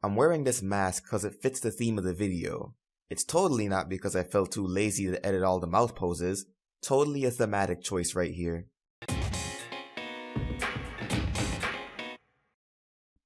I'm wearing this mask cause it fits the theme of the video. It's totally not because I felt too lazy to edit all the mouth poses. Totally a thematic choice right here.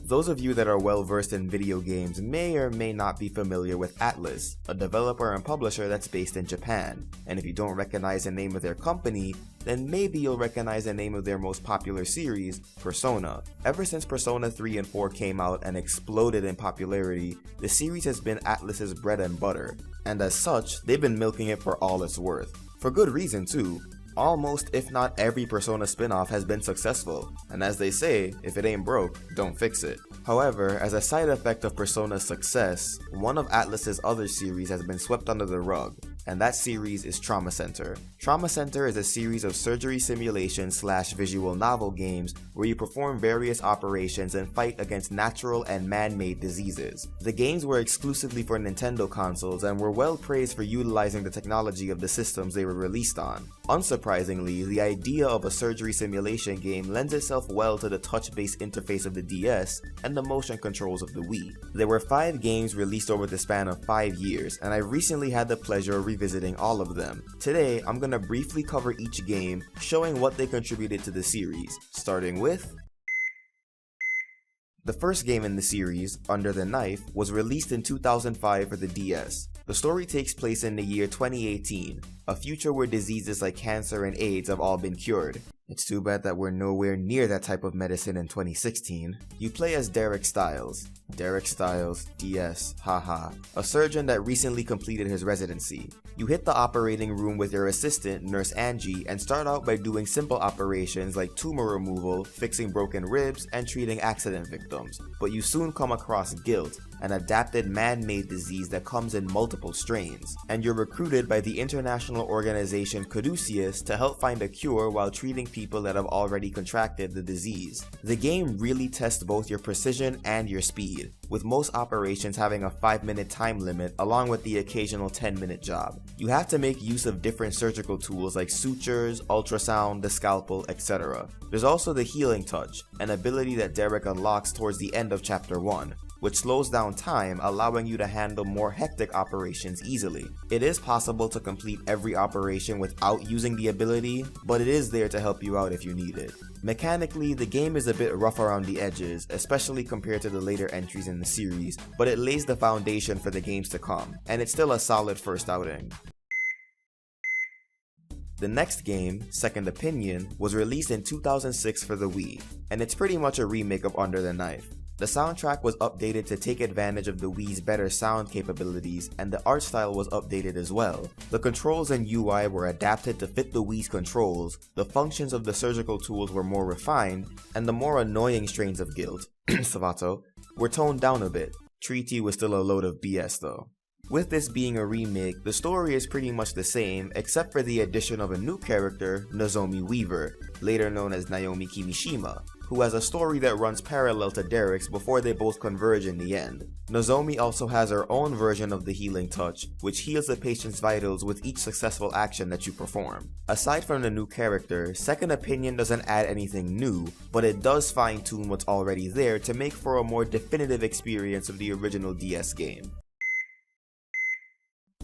Those of you that are well versed in video games may or may not be familiar with Atlus, a developer and publisher that's based in Japan. And if you don't recognize the name of their company, then maybe you'll recognize the name of their most popular series, Persona. Ever since Persona 3 and 4 came out and exploded in popularity, the series has been Atlus's bread and butter. And as such, they've been milking it for all it's worth. For good reason too. Almost, if not every Persona spin-off has been successful, and as they say, if it ain't broke, don't fix it. However, as a side effect of Persona's success, one of Atlus's other series has been swept under the rug, and that series is Trauma Center. Trauma Center is a series of surgery simulation / visual novel games where you perform various operations and fight against natural and man-made diseases. The games were exclusively for Nintendo consoles and were well praised for utilizing the technology of the systems they were released on. Unsurprisingly, the idea of a surgery simulation game lends itself well to the touch-based interface of the DS and the motion controls of the Wii. There were 5 games released over the span of 5 years, and I recently had the pleasure of revisiting all of them. Today, I'm gonna briefly cover each game, showing what they contributed to the series, starting with the first game in the series, Under the Knife, was released in 2005 for the DS. The story takes place in the year 2018, a future where diseases like cancer and AIDS have all been cured. It's too bad that we're nowhere near that type of medicine in 2016. You play as Derek Styles. Derek Styles, DS, haha. A surgeon that recently completed his residency. You hit the operating room with your assistant, Nurse Angie, and start out by doing simple operations like tumor removal, fixing broken ribs, and treating accident victims. But you soon come across guilt, an adapted man-made disease that comes in multiple strains, and you're recruited by the international organization Caduceus to help find a cure while treating people that have already contracted the disease. The game really tests both your precision and your speed, with most operations having a 5-minute time limit along with the occasional 10-minute job. You have to make use of different surgical tools like sutures, ultrasound, the scalpel, etc. There's also the healing touch, an ability that Derek unlocks towards the end of chapter 1, which slows down time, allowing you to handle more hectic operations easily. It is possible to complete every operation without using the ability, but it is there to help you out if you need it. Mechanically, the game is a bit rough around the edges, especially compared to the later entries in the series, but it lays the foundation for the games to come, and it's still a solid first outing. The next game, Second Opinion, was released in 2006 for the Wii, and it's pretty much a remake of Under the Knife. The soundtrack was updated to take advantage of the Wii's better sound capabilities, and the art style was updated as well. The controls and UI were adapted to fit the Wii's controls, the functions of the surgical tools were more refined, and the more annoying strains of guilt, Savato, were toned down a bit. Treaty was still a load of BS though. With this being a remake, the story is pretty much the same except for the addition of a new character, Nozomi Weaver, later known as Naomi Kimishima, who has a story that runs parallel to Derek's before they both converge in the end. Nozomi also has her own version of the healing touch, which heals the patient's vitals with each successful action that you perform. Aside from the new character, Second Opinion doesn't add anything new, but it does fine-tune what's already there to make for a more definitive experience of the original DS game.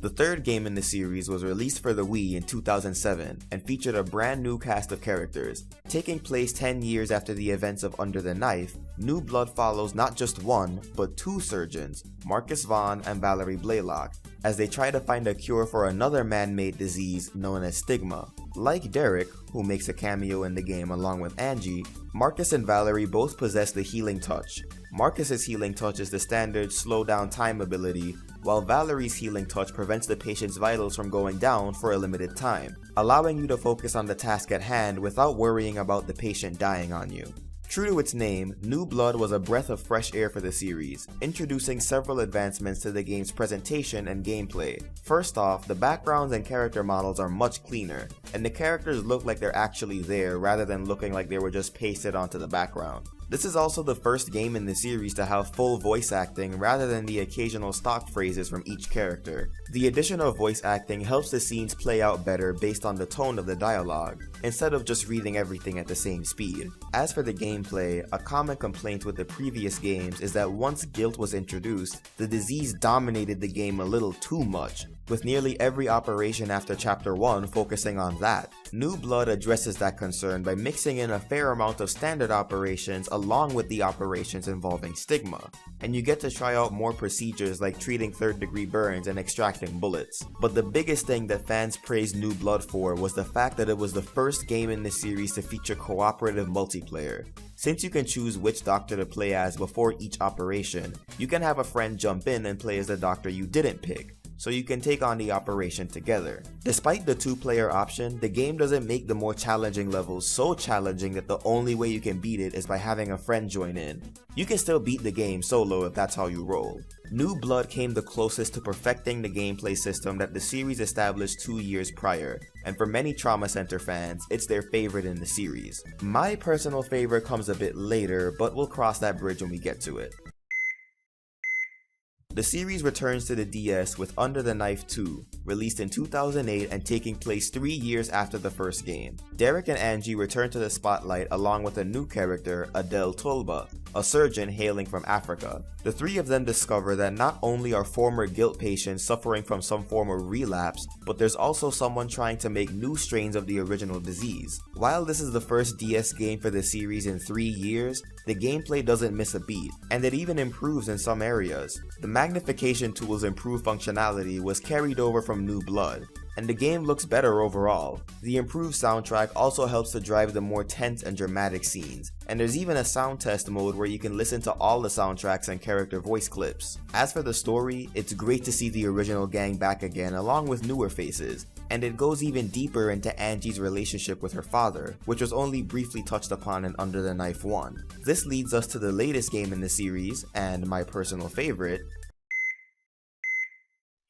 The third game in the series was released for the Wii in 2007 and featured a brand new cast of characters. Taking place 10 years after the events of Under the Knife, New Blood follows not just one, but 2 surgeons, Marcus Vaughn and Valerie Blaylock, as they try to find a cure for another man-made disease known as stigma. Like Derek, who makes a cameo in the game along with Angie, Marcus and Valerie both possess the healing touch. Marcus's healing touch is the standard slow down time ability, while Valerie's healing touch prevents the patient's vitals from going down for a limited time, allowing you to focus on the task at hand without worrying about the patient dying on you. True to its name, New Blood was a breath of fresh air for the series, introducing several advancements to the game's presentation and gameplay. First off, the backgrounds and character models are much cleaner, and the characters look like they're actually there rather than looking like they were just pasted onto the background. This is also the first game in the series to have full voice acting rather than the occasional stock phrases from each character. The addition of voice acting helps the scenes play out better based on the tone of the dialogue, instead of just reading everything at the same speed. As for the gameplay, a common complaint with the previous games is that once guilt was introduced, the disease dominated the game a little too much, with nearly every operation after Chapter 1 focusing on that. New Blood addresses that concern by mixing in a fair amount of standard operations along with the operations involving stigma, and you get to try out more procedures like treating third-degree burns and extracting bullets. But the biggest thing that fans praised New Blood for was the fact that it was the first game in the series to feature cooperative multiplayer. Since you can choose which doctor to play as before each operation, you can have a friend jump in and play as the doctor you didn't pick, so you can take on the operation together. Despite the two-player option, the game doesn't make the more challenging levels so challenging that the only way you can beat it is by having a friend join in. You can still beat the game solo if that's how you roll. New Blood came the closest to perfecting the gameplay system that the series established 2 years prior, and for many Trauma Center fans, it's their favorite in the series. My personal favorite comes a bit later, but we'll cross that bridge when we get to it. The series returns to the DS with Under the Knife 2, released in 2008 and taking place 3 years after the first game. Derek and Angie return to the spotlight along with a new character, Adele Tolba, a surgeon hailing from Africa. The three of them discover that not only are former guilt patients suffering from some form of relapse, but there's also someone trying to make new strains of the original disease. While this is the first DS game for the series in 3 years, the gameplay doesn't miss a beat, and it even improves in some areas. The magnification tool's improved functionality was carried over from New Blood, and the game looks better overall. The improved soundtrack also helps to drive the more tense and dramatic scenes, and there's even a sound test mode where you can listen to all the soundtracks and character voice clips. As for the story, it's great to see the original gang back again along with newer faces, and it goes even deeper into Angie's relationship with her father, which was only briefly touched upon in Under the Knife 1. This leads us to the latest game in the series, and my personal favorite.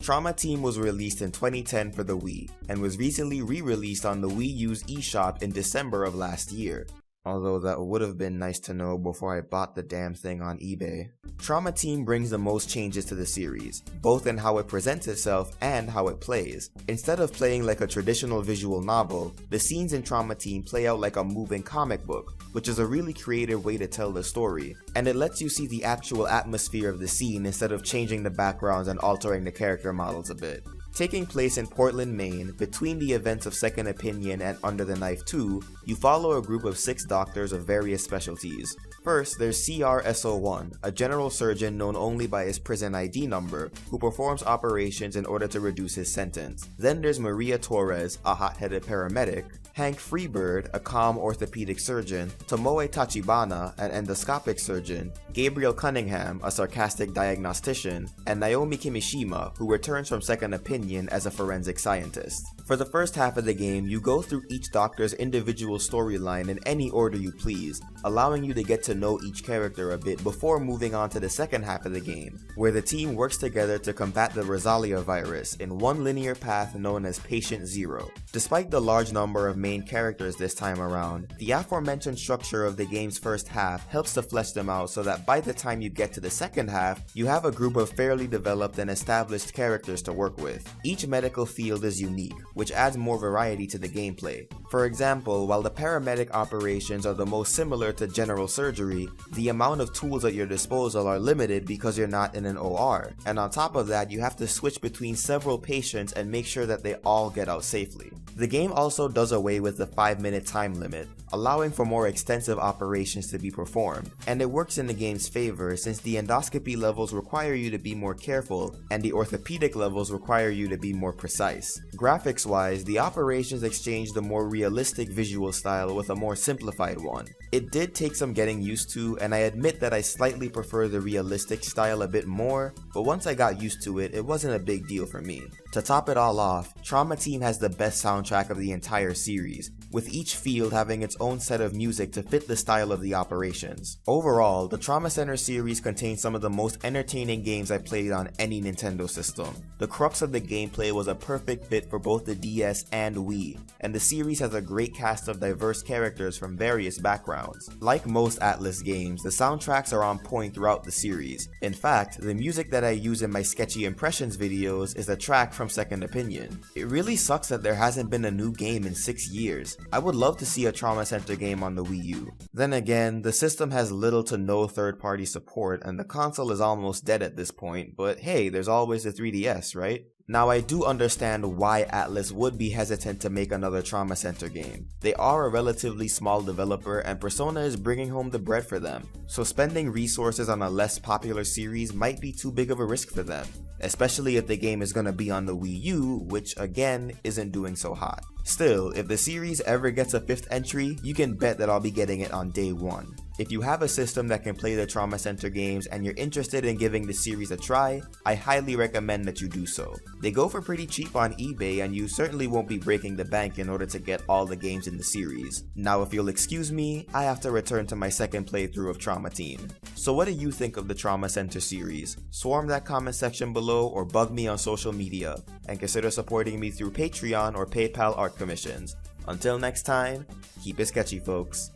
Trauma Team was released in 2010 for the Wii, and was recently re-released on the Wii U's eShop in December of last year. Although that would have been nice to know before I bought the damn thing on eBay. Trauma Team brings the most changes to the series, both in how it presents itself and how it plays. Instead of playing like a traditional visual novel, the scenes in Trauma Team play out like a moving comic book, which is a really creative way to tell the story, and it lets you see the actual atmosphere of the scene instead of changing the backgrounds and altering the character models a bit. Taking place in Portland, Maine, between the events of Second Opinion and Under the Knife 2, you follow a group of 6 doctors of various specialties. First, there's CRSO1, a general surgeon known only by his prison ID number, who performs operations in order to reduce his sentence. Then there's Maria Torres, a hot-headed paramedic, Hank Freebird, a calm orthopedic surgeon, Tomoe Tachibana, an endoscopic surgeon, Gabriel Cunningham, a sarcastic diagnostician, and Naomi Kimishima, who returns from Second Opinion as a forensic scientist. For the first half of the game, you go through each doctor's individual storyline in any order you please, allowing you to get to know each character a bit before moving on to the second half of the game, where the team works together to combat the Rosalia virus in one linear path known as Patient Zero. Despite the large number of main characters this time around, the aforementioned structure of the game's first half helps to flesh them out so that by the time you get to the second half, you have a group of fairly developed and established characters to work with. Each medical field is unique, which adds more variety to the gameplay. For example, while the paramedic operations are the most similar to general surgery, the amount of tools at your disposal are limited because you're not in an OR, and on top of that, you have to switch between several patients and make sure that they all get out safely. The game also does away with the 5-minute time limit, allowing for more extensive operations to be performed, and it works in the game's favor since the endoscopy levels require you to be more careful and the orthopedic levels require you to be more precise. Graphics-wise, the operations exchange the more realistic visual style with a more simplified one. It did take some getting used to, and I admit that I slightly prefer the realistic style a bit more, but once I got used to it, it wasn't a big deal for me. To top it all off, Trauma Team has the best soundtrack soundtrack of the entire series, with each field having its own set of music to fit the style of the operations. Overall, the Trauma Center series contains some of the most entertaining games I played on any Nintendo system. The crux of the gameplay was a perfect fit for both the DS and Wii, and the series has a great cast of diverse characters from various backgrounds. Like most Atlus games, the soundtracks are on point throughout the series. In fact, the music that I use in my Sketchy Impressions videos is a track from Second Opinion. It really sucks that there hasn't been a new game in 6 years. I would love to see a Trauma Center game on the Wii U. Then again, the system has little to no third-party support and the console is almost dead at this point, but hey, there's always the 3DS, right? Now, I do understand why Atlus would be hesitant to make another Trauma Center game. They are a relatively small developer and Persona is bringing home the bread for them, so spending resources on a less popular series might be too big of a risk for them, especially if the game is gonna be on the Wii U, which again, isn't doing so hot. Still, if the series ever gets a 5th entry, you can bet that I'll be getting it on day 1. If you have a system that can play the Trauma Center games and you're interested in giving the series a try, I highly recommend that you do so. They go for pretty cheap on eBay and you certainly won't be breaking the bank in order to get all the games in the series. Now if you'll excuse me, I have to return to my second playthrough of Trauma Team. So what do you think of the Trauma Center series? Swarm that comment section below or bug me on social media, and consider supporting me through Patreon or PayPal art commissions. Until next time, keep it sketchy folks.